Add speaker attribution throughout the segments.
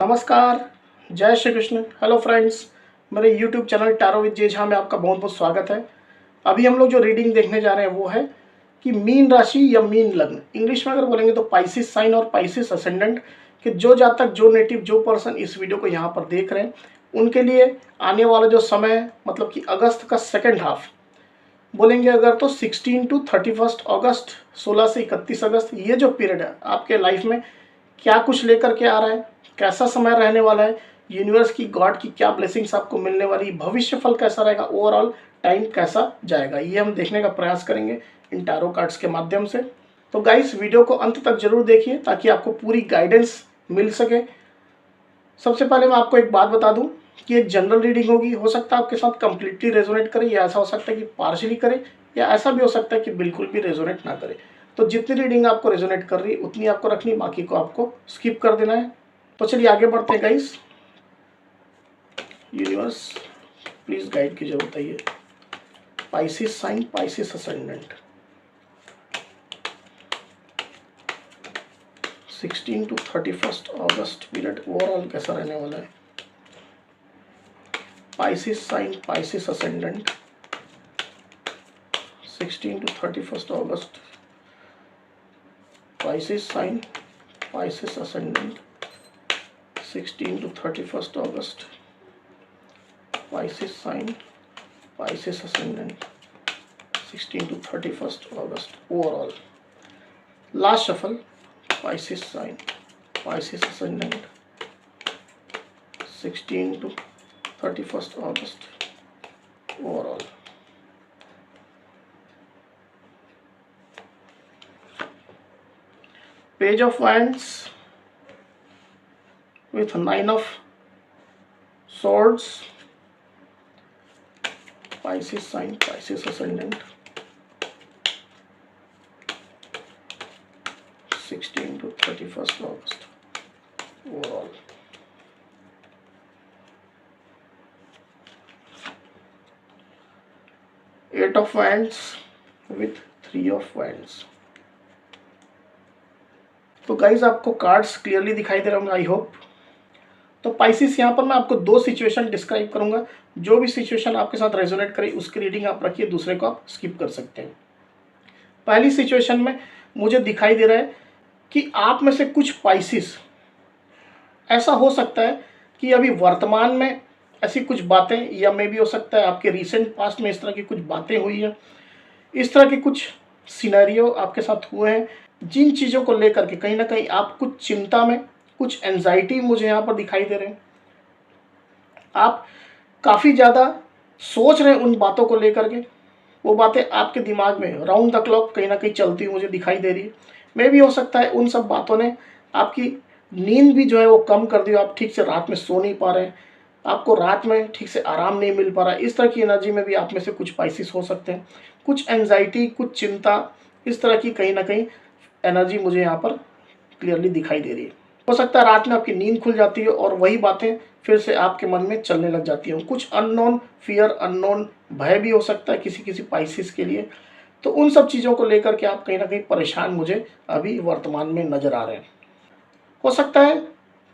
Speaker 1: नमस्कार, जय Shri Krishna. Hello friends, मेरे YouTube channel tarot with J Jha में आपका बहुत बहुत स्वागत है। अभी हम लोग जो रीडिंग देखने जा रहे हैं वो है कि मीन राशि या मीन लग्न, इंग्लिश में अगर बोलेंगे तो पाइसिस साइन और पाइसिस असेंडेंट, कि जो जातक, जो नेटिव, जो पर्सन इस वीडियो को यहाँ पर देख रहे हैं उनके लिए आने वाला जो समय है, मतलब कि अगस्त का सेकेंड हाफ बोलेंगे अगर तो 16 टू 31 अगस्त, 16 से 31 अगस्त, ये जो पीरियड है आपके लाइफ में क्या कुछ लेकर के आ रहा है, कैसा समय रहने वाला है, यूनिवर्स की, गॉड की क्या ब्लेसिंग्स आपको मिलने वाली, भविष्य फल कैसा रहेगा, ओवरऑल टाइम कैसा जाएगा, ये हम देखने का प्रयास करेंगे इन टैरो कार्ड्स के माध्यम से। तो गाइस, वीडियो को अंत तक जरूर देखिए ताकि आपको पूरी गाइडेंस मिल सके। सबसे पहले मैं आपको एक बात बता दूं कि एक जनरल रीडिंग होगी, हो सकता है आपके साथ कंप्लीटली रेजोनेट करे, या ऐसा हो सकता है कि पार्शियली करे, या ऐसा भी हो सकता है कि बिल्कुल भी रेजोनेट ना करे। तो जितनी रीडिंग आपको रेजोनेट कर रही है उतनी आपको रखनी, बाकी को आपको स्किप कर देना है। तो चलिए आगे बढ़ते हैं गाइस। यूनिवर्स प्लीज गाइड कीजिए, बताइए Pisces sign, Pisces ascendant, 16 to 31 अगस्त पीरियड ओवरऑल कैसा रहने वाला है। Pisces sign, Pisces ascendant, 16 to 31 अगस्त, Pisces sign, Pisces ascendant, 16 to 31st August, Pisces sign, Pisces ascendant, 16 to 31st August overall. Last shuffle, Pisces sign, Pisces ascendant, 16 to 31st August overall. Page of Wands with 9 of Swords, Pisces sign, Pisces ascendant, 16 to 31st August overall. Eight of Wands with 3 of Wands. तो guys आपको cards clearly दिखाई दे रहे होंगे, I hope. तो Pisces, यहाँ पर मैं आपको दो सिचुएशन डिस्क्राइब करूंगा, जो भी सिचुएशन आपके साथ रेजोनेट करे उसकी रीडिंग आप रखिए, दूसरे को आप स्किप कर सकते हैं। पहली सिचुएशन में मुझे दिखाई दे रहा है कि आप में से कुछ पाइसिस, ऐसा हो सकता है कि अभी वर्तमान में ऐसी कुछ बातें, या मे भी हो सकता है आपके रिसेंट पास्ट में इस तरह की कुछ बातें हुई हैं, इस तरह के कुछ सिनेरियो आपके साथ हुए हैं, जिन चीज़ों को लेकर के कहीं ना कहीं आप कुछ चिंता में, कुछ एंजाइटी मुझे यहाँ पर दिखाई दे रहे हैं। आप काफ़ी ज़्यादा सोच रहे हैं उन बातों को लेकर के, वो बातें आपके दिमाग में राउंड द क्लॉक कहीं ना कहीं चलती हुई मुझे दिखाई दे रही है। मे भी हो सकता है उन सब बातों ने आपकी नींद भी जो है वो कम कर दी, आप ठीक से रात में सो नहीं पा रहे हैं, आपको रात में ठीक से आराम नहीं मिल पा रहा है। इस तरह की एनर्जी में भी आप में से कुछ पाइसिस हो सकते हैं। कुछ एंजाइटी, कुछ चिंता, इस तरह की कहीं ना कहीं एनर्जी मुझे यहाँ पर क्लियरली दिखाई दे रही है। हो सकता है रात में आपकी नींद खुल जाती है और वही बातें फिर से आपके मन में चलने लग जाती हैं। कुछ अननोन फियर, अननोन भय भी हो सकता है किसी किसी पाइसिस के लिए। तो उन सब चीज़ों को लेकर के आप कहीं ना कहीं परेशान मुझे अभी वर्तमान में नज़र आ रहे हैं। हो सकता है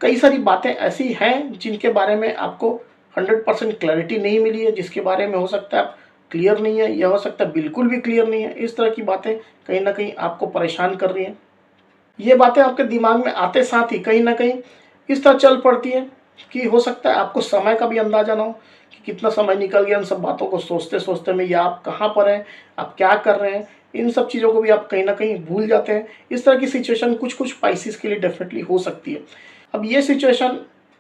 Speaker 1: कई सारी बातें ऐसी हैं जिनके बारे में आपको 100% क्लैरिटी नहीं मिली है, जिसके बारे में हो सकता है आप क्लियर नहीं है, या हो सकता है बिल्कुल भी क्लियर नहीं है। इस तरह की बातें कहीं ना कहीं आपको परेशान कर रही हैं। ये बातें आपके दिमाग में आते साथ ही कहीं ना कहीं इस तरह चल पड़ती हैं कि हो सकता है आपको समय का भी अंदाजा ना हो कि कितना समय निकल गया इन सब बातों को सोचते सोचते में, या आप कहाँ पर हैं, आप क्या कर रहे हैं, इन सब चीज़ों को भी आप कहीं ना कहीं भूल जाते हैं। इस तरह की सिचुएशन कुछ कुछ पाइसिस के लिए डेफिनेटली हो सकती है। अब ये सिचुएशन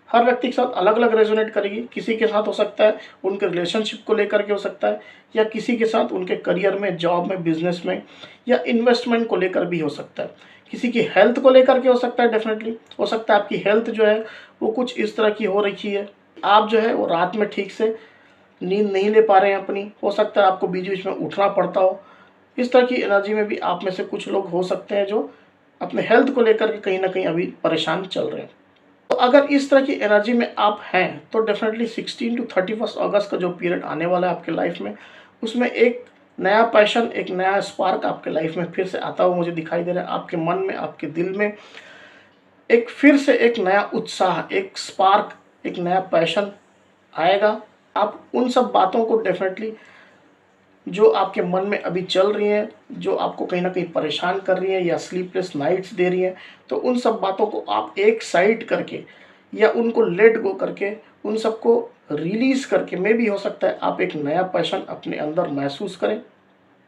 Speaker 1: हर व्यक्ति के साथ अलग अलग रेजोनेट करेगी। किसी के साथ हो सकता है उनके रिलेशनशिप को लेकर के हो सकता है, या किसी के साथ उनके करियर में, जॉब में, बिजनेस में, या इन्वेस्टमेंट को लेकर भी हो सकता है। किसी की हेल्थ को लेकर के हो सकता है, डेफिनेटली हो सकता है आपकी हेल्थ जो है वो कुछ इस तरह की हो रखी है, आप जो है वो रात में ठीक से नींद नहीं ले पा रहे हैं अपनी, हो सकता है आपको बीच बीच में उठना पड़ता हो। इस तरह की एनर्जी में भी आप में से कुछ लोग हो सकते हैं जो अपने हेल्थ को लेकर के कहीं ना कहीं अभी परेशान चल रहे हैं। तो अगर इस तरह की एनर्जी में आप हैं तो डेफिनेटली 16 टू 31 अगस्त का जो पीरियड आने वाला है आपके लाइफ में, उसमें एक नया पैशन, एक नया स्पार्क आपके लाइफ में फिर से आता हुआ मुझे दिखाई दे रहा है। आपके मन में, आपके दिल में एक फिर से एक नया उत्साह, एक स्पार्क, एक नया पैशन आएगा। आप उन सब बातों को डेफिनेटली जो आपके मन में अभी चल रही हैं, जो आपको कहीं न कहीं परेशान कर रही हैं या स्लीपलेस नाइट्स दे रही हैं, तो उन सब बातों को आप एक साइड करके या उनको लेट गो करके, उन सबको रिलीज़ करके, मे बी हो सकता है आप एक नया पैशन अपने अंदर महसूस करें।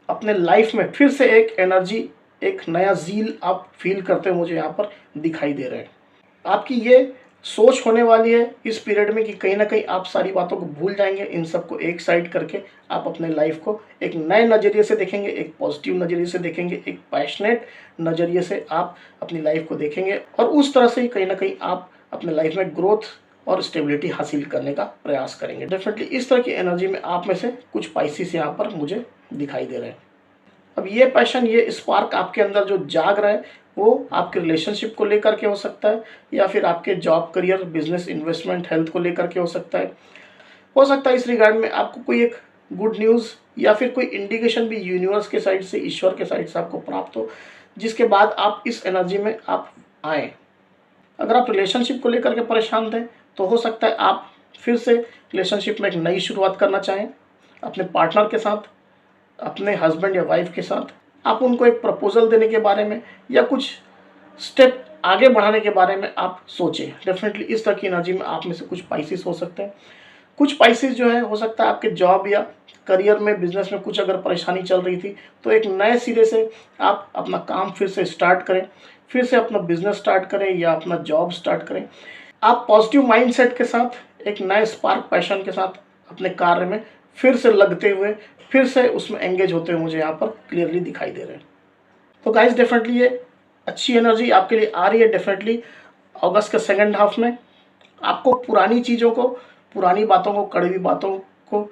Speaker 1: अपने लाइफ में फिर से एक एनर्जी, एक नया ज़ील आप फ़ील करते हुए मुझे यहाँ पर दिखाई दे रहे हैं। आपकी ये सोच होने वाली है इस पीरियड में कि कहीं न कहीं आप सारी बातों को भूल जाएँगे, इन सबको एक साइड करके आप अपने लाइफ को एक नए नज़रिए से देखेंगे, एक पॉजिटिव नज़रिए से देखेंगे, एक पैशनेट नज़रिए से आप अपनी लाइफ को देखेंगे और उस तरह से ही कहीं न कहीं आप अपने लाइफ में ग्रोथ और स्टेबिलिटी हासिल करने का प्रयास करेंगे। डेफ़िनेटली इस तरह की एनर्जी में आप में से कुछ पाइसेस यहाँ पर मुझे दिखाई दे रहे हैं। अब ये पैशन, ये स्पार्क आपके अंदर जो जाग रहा है, वो आपके रिलेशनशिप को लेकर के हो सकता है या फिर आपके job, career, business, investment, health को लेकर के हो सकता है। हो सकता है इस रिगार्ड में आपको कोई एक गुड न्यूज़ या फिर कोई इंडिकेशन भी यूनिवर्स के साइड से, ईश्वर के साइड से आपको प्राप्त हो, जिसके बाद आप इस एनर्जी में आप आएँ। अगर आप रिलेशनशिप को लेकर के परेशान थे, तो हो सकता है आप फिर से रिलेशनशिप में एक नई शुरुआत करना चाहें अपने पार्टनर के साथ, अपने हस्बैंड या वाइफ के साथ। आप उनको एक प्रपोज़ल देने के बारे में या कुछ स्टेप आगे बढ़ाने के बारे में आप सोचें। डेफ़िनेटली इस तरह की एनर्जी में आप में से कुछ पाइसेस हो सकते हैं। कुछ पाइसेस जो है हो सकता है आपके जॉब या करियर में, बिज़नेस में कुछ अगर परेशानी चल रही थी, तो एक नए सिरे से आप अपना काम फिर से स्टार्ट करें, फिर से अपना बिज़नेस स्टार्ट करें या अपना जॉब स्टार्ट करें। आप पॉजिटिव माइंडसेट के साथ, एक नए स्पार्क पैशन के साथ अपने कार्य में फिर से लगते हुए, फिर से उसमें एंगेज होते हुए मुझे यहाँ पर क्लियरली दिखाई दे रहे हैं। तो गाइस डेफिनेटली ये अच्छी एनर्जी आपके लिए आ रही है। डेफिनेटली अगस्त के सेकंड हाफ में आपको पुरानी चीज़ों को, पुरानी बातों को, कड़वी बातों को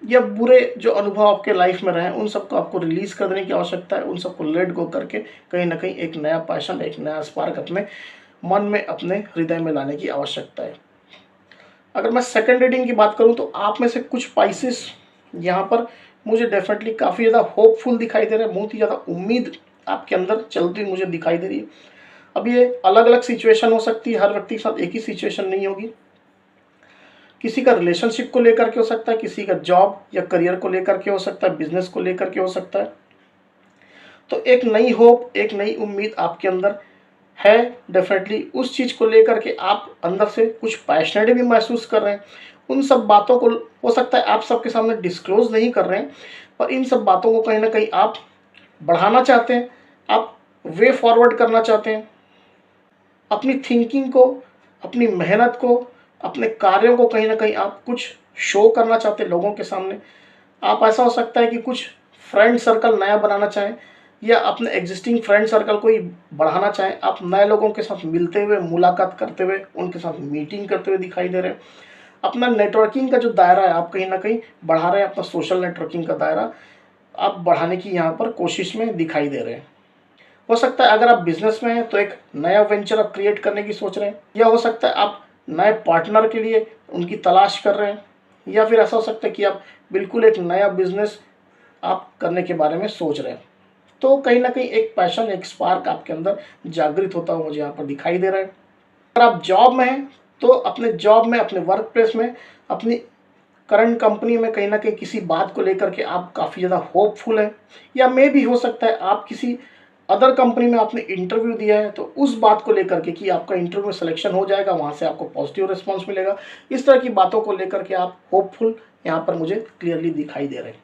Speaker 1: या बुरे जो अनुभव आपके लाइफ में रहे, उन सबको आपको रिलीज़ कर देने की आवश्यकता है। उन सबको लेट गो करके कहीं ना कहीं एक नया पैशन, एक नया स्पार्क अपने मन में, अपने हृदय में लाने की आवश्यकता है। अगर मैं सेकंड रीडिंग की बात करूं तो आप में से कुछ पाइसेस यहाँ पर मुझे डेफिनेटली काफ़ी ज़्यादा होपफुल दिखाई दे रहे हैं, बहुत ही ज़्यादा उम्मीद आपके अंदर चलती हुई मुझे दिखाई दे रही है। अब ये अलग अलग सिचुएशन हो सकती है, हर व्यक्ति के साथ एक ही सिचुएशन नहीं होगी। किसी का रिलेशनशिप को लेकर के हो सकता है, किसी का जॉब या करियर को लेकर के हो सकता है, बिजनेस को लेकर के हो सकता है। तो एक नई होप, एक नई उम्मीद आपके अंदर है। डेफिनेटली उस चीज़ को लेकर के आप अंदर से कुछ पैशनेट भी महसूस कर रहे हैं। उन सब बातों को हो सकता है आप सबके सामने डिस्क्लोज नहीं कर रहे हैं, पर इन सब बातों को कहीं ना कहीं आप बढ़ाना चाहते हैं, आप वे फॉरवर्ड करना चाहते हैं। अपनी थिंकिंग को, अपनी मेहनत को, अपने कार्यों को कहीं ना कहीं आप कुछ शो करना चाहते हैं लोगों के सामने। आप ऐसा हो सकता है कि कुछ फ्रेंड सर्कल नया बनाना चाहें या अपने एग्जिस्टिंग फ्रेंड सर्कल को ही बढ़ाना चाहें। आप नए लोगों के साथ मिलते हुए, मुलाकात करते हुए, उनके साथ मीटिंग करते हुए दिखाई दे रहे हैं। अपना नेटवर्किंग का जो दायरा है आप कहीं ना कहीं बढ़ा रहे हैं, अपना सोशल नेटवर्किंग का दायरा आप बढ़ाने की यहाँ पर कोशिश में दिखाई दे रहे हैं। हो सकता है अगर आप बिजनेस में हैं तो एक नया वेंचर आप क्रिएट करने की सोच रहे हैं, या हो सकता है आप नए पार्टनर के लिए उनकी तलाश कर रहे हैं, या फिर ऐसा हो सकता है कि आप बिल्कुल एक नया बिजनेस आप करने के बारे में सोच रहे हैं। तो कहीं ना कहीं एक पैशन, एक स्पार्क आपके अंदर जागृत होता हुआ मुझे यहाँ पर दिखाई दे रहा है। अगर आप जॉब में हैं तो अपने जॉब में, अपने वर्क प्लेस में, अपनी करंट कंपनी में कहीं ना कहीं किसी बात को लेकर के आप काफ़ी ज़्यादा होपफुल हैं, या मे भी हो सकता है आप किसी अदर कंपनी में आपने इंटरव्यू दिया है, तो उस बात को लेकर के कि आपका इंटरव्यू में सिलेक्शन हो जाएगा, वहाँ से आपको पॉजिटिव रिस्पांस मिलेगा। इस तरह की बातों को लेकर के आप होपफुल यहाँ पर मुझे क्लियरली दिखाई दे रहे हैं।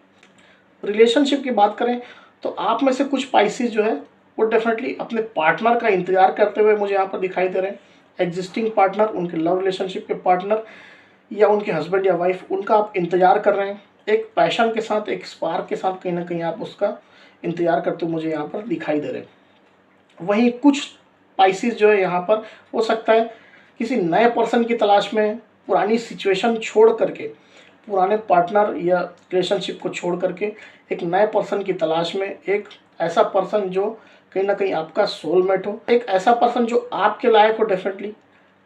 Speaker 1: रिलेशनशिप की बात करें तो आप में से कुछ पाइसेस जो है वो डेफिनेटली अपने पार्टनर का इंतजार करते हुए मुझे यहाँ पर दिखाई दे रहे हैं। एग्जिस्टिंग पार्टनर, उनके लव रिलेशनशिप के पार्टनर या उनके हस्बैंड या वाइफ, उनका आप इंतजार कर रहे हैं। एक पैशन के साथ, एक स्पार्क के साथ कहीं ना कहीं आप उसका इंतजार करते हुए मुझे यहाँ पर दिखाई दे रहे हैं। वहीं कुछ पाइसेस जो है यहाँ पर हो सकता है किसी नए पर्सन की तलाश में, पुरानी सिचुएशन छोड़ करके, पुराने पार्टनर या रिलेशनशिप को छोड़ करके एक नए पर्सन की तलाश में, एक ऐसा पर्सन जो कहीं ना कहीं आपका सोलमेट हो, एक ऐसा पर्सन जो आपके लायक हो, डेफिनेटली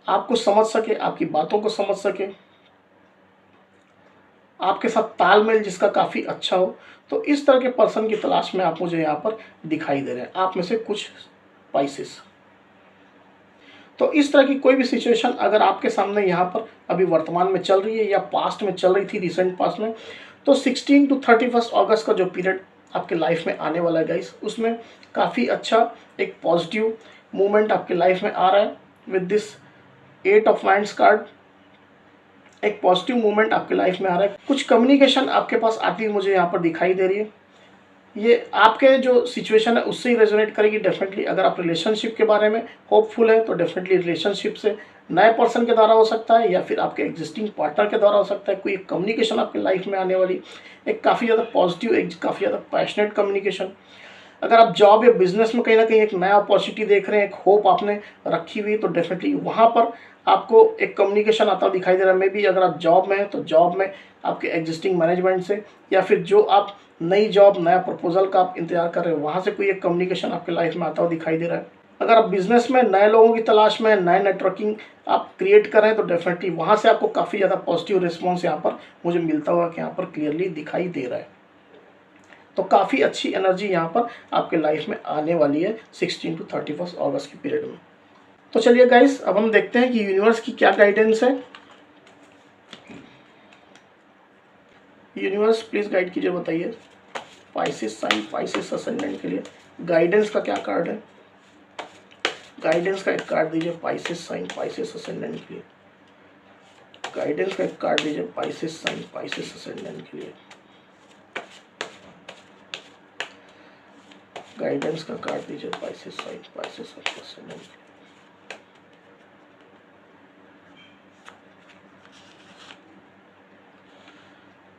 Speaker 1: आपको समझ सके, आपकी बातों को समझ सके, आपके साथ तालमेल जिसका काफ़ी अच्छा हो। तो इस तरह के पर्सन की तलाश में आप मुझे यहाँ पर दिखाई दे रहे हैं, आप में से कुछ पाइसेस। तो इस तरह की कोई भी सिचुएशन अगर आपके सामने यहाँ पर अभी वर्तमान में चल रही है या पास्ट में चल रही थी, रिसेंट पास्ट में, तो 16 टू 31 अगस्त का जो पीरियड आपके लाइफ में आने वाला है गाइस, उसमें काफ़ी अच्छा एक पॉजिटिव मूवमेंट आपके लाइफ में आ रहा है। With this 8 of wands card एक पॉजिटिव मूवमेंट आपके लाइफ में आ रहा है। कुछ कम्युनिकेशन आपके पास आती हुई मुझे यहाँ पर दिखाई दे रही है। ये आपके जो सिचुएशन है उससे ही रेजोनेट करेगी डेफिनेटली। अगर आप रिलेशनशिप के बारे में होपफुल है तो डेफिनेटली रिलेशनशिप से नए पर्सन के द्वारा हो सकता है, या फिर आपके एग्जिस्टिंग पार्टनर के द्वारा हो सकता है। कोई एक कम्युनिकेशन आपके लाइफ में आने वाली, एक काफ़ी ज़्यादा पॉजिटिव, एक काफ़ी ज़्यादा पैशनेट कम्युनिकेशन। अगर आप जॉब या बिजनेस में कहीं ना कहीं एक नया अपॉर्चुनिटी देख रहे हैं, एक होप आपने रखी हुई, तो डेफिनेटली वहाँ पर आपको एक कम्युनिकेशन आता दिखाई दे रहा है। मे बी अगर आप जॉब में हैं तो जॉब में आपके एग्जिस्टिंग मैनेजमेंट से, या फिर जो आप नई जॉब, नया प्रपोजल का आप इंतजार कर रहे हो, वहाँ से कोई एक कम्युनिकेशन आपके लाइफ में आता हुआ दिखाई दे रहा है। अगर आप बिजनेस में नए लोगों की तलाश में, नए नेटवर्किंग आप क्रिएट कर रहे हैं, तो डेफिनेटली वहाँ से आपको काफ़ी ज़्यादा पॉजिटिव रिस्पॉन्स यहाँ पर मुझे मिलता हुआ कि यहाँ पर क्लियरली दिखाई दे रहा है। तो काफ़ी अच्छी एनर्जी यहाँ पर आपके लाइफ में आने वाली है 16 टू 31 अगस्त के पीरियड में। तो चलिए गाइस, अब हम देखते हैं कि यूनिवर्स की क्या गाइडेंस है। यूनिवर्स प्लीज गाइड कीजिए, बताइए पाइसेस साइन, पाइसेस असेंडेंट के लिए गाइडेंस का क्या कार्ड है। गाइडेंस का एक कार्ड दीजिए पाइसेस साइन, पाइसेस असेंडेंट के लिए। गाइडेंस का एक कार्ड दीजिए पाइसेस साइन, पाइसेस असेंडेंट के लिए। गाइडेंस का कार्ड दीजिए पाइसेस साइन, पाइसेस असेंडेंट के लिए।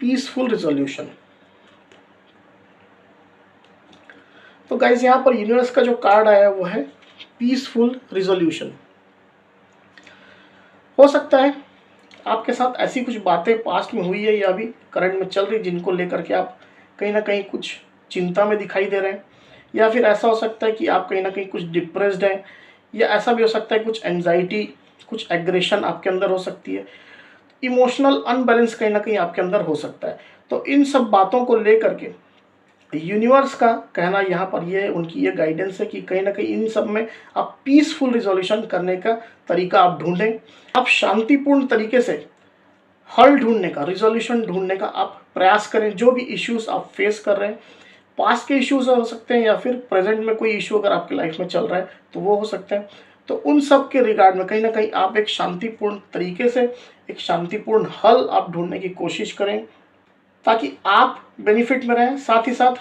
Speaker 1: Peaceful resolution. तो गाइस यहाँ पर यूनिवर्स का जो कार्ड आया वो है पीसफुल रिजोल्यूशन। हो सकता है आपके साथ ऐसी कुछ बातें पास्ट में हुई है या अभी करंट में चल रही, जिनको लेकर के आप कहीं ना कहीं कुछ चिंता में दिखाई दे रहे हैं, या फिर ऐसा हो सकता है कि आप कहीं ना कहीं कुछ डिप्रेस्ड हैं, या ऐसा भी हो सकता है कुछ एंजाइटी, कुछ एग्रेशन आपके अंदर हो सकती है, इमोशनल अनबैलेंस कहीं ना कहीं आपके अंदर हो सकता है। तो इन सब बातों को लेकर के यूनिवर्स का कहना यहाँ पर ये, उनकी ये गाइडेंस है कि कहीं ना कहीं इन सब में आप पीसफुल रिजोल्यूशन करने का तरीका आप ढूंढें। आप शांतिपूर्ण तरीके से हल ढूंढने का, रिजोल्यूशन ढूंढने का आप प्रयास करें। जो भी इश्यूज आप फेस कर रहे हैं, पास्ट के इश्यूज हो सकते हैं, या फिर प्रेजेंट में कोई इशू अगर आपकी लाइफ में चल रहा है तो वो हो सकता है। तो उन सब के रिगार्ड में कहीं ना कहीं आप एक शांतिपूर्ण तरीके से एक शांतिपूर्ण हल आप ढूंढने की कोशिश करें, ताकि आप बेनिफिट में रहें, साथ ही साथ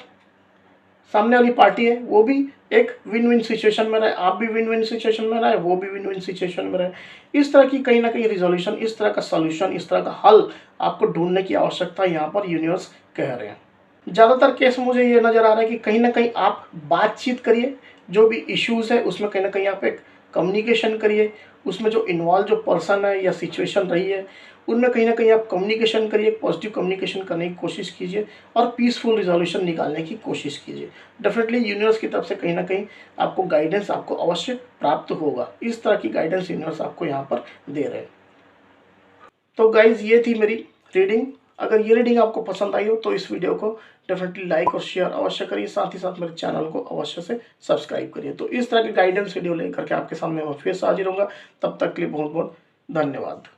Speaker 1: सामने वाली पार्टी है वो भी एक विन विन सिचुएशन में रहे, आप भी विन विन सिचुएशन में रहे, वो भी विन विन सिचुएशन में रहे। इस तरह की कहीं ना कहीं रिजोल्यूशन, इस तरह का सॉल्यूशन, इस तरह का हल आपको ढूंढने की आवश्यकता यहाँ पर यूनिवर्स कह रहे हैं। ज़्यादातर केस मुझे ये नज़र आ रहा है कि कहीं ना कहीं आप बातचीत करिए, जो भी इश्यूज़ है उसमें कहीं ना कहीं आप एक कम्युनिकेशन करिए, उसमें जो इन्वॉल्व जो पर्सन है या सिचुएशन रही है उनमें कहीं ना कहीं आप कम्युनिकेशन करिए, पॉजिटिव कम्युनिकेशन करने की कोशिश कीजिए और पीसफुल रिजोल्यूशन निकालने की कोशिश कीजिए। डेफिनेटली यूनिवर्स की तरफ से कहीं ना कहीं आपको गाइडेंस आपको अवश्य प्राप्त होगा। इस तरह की गाइडेंस यूनिवर्स आपको यहाँ पर दे रहे हैं। तो गाइज, ये थी मेरी रीडिंग। अगर ये रीडिंग आपको पसंद आई हो तो इस वीडियो को डेफिनेटली लाइक और शेयर अवश्य करिए, साथ ही साथ मेरे चैनल को अवश्य से सब्सक्राइब करिए। तो इस तरह की गाइडेंस वीडियो लेकर के आपके सामने मैं फिर से हाजिर होऊंगा। तब तक के लिए बहुत बहुत धन्यवाद।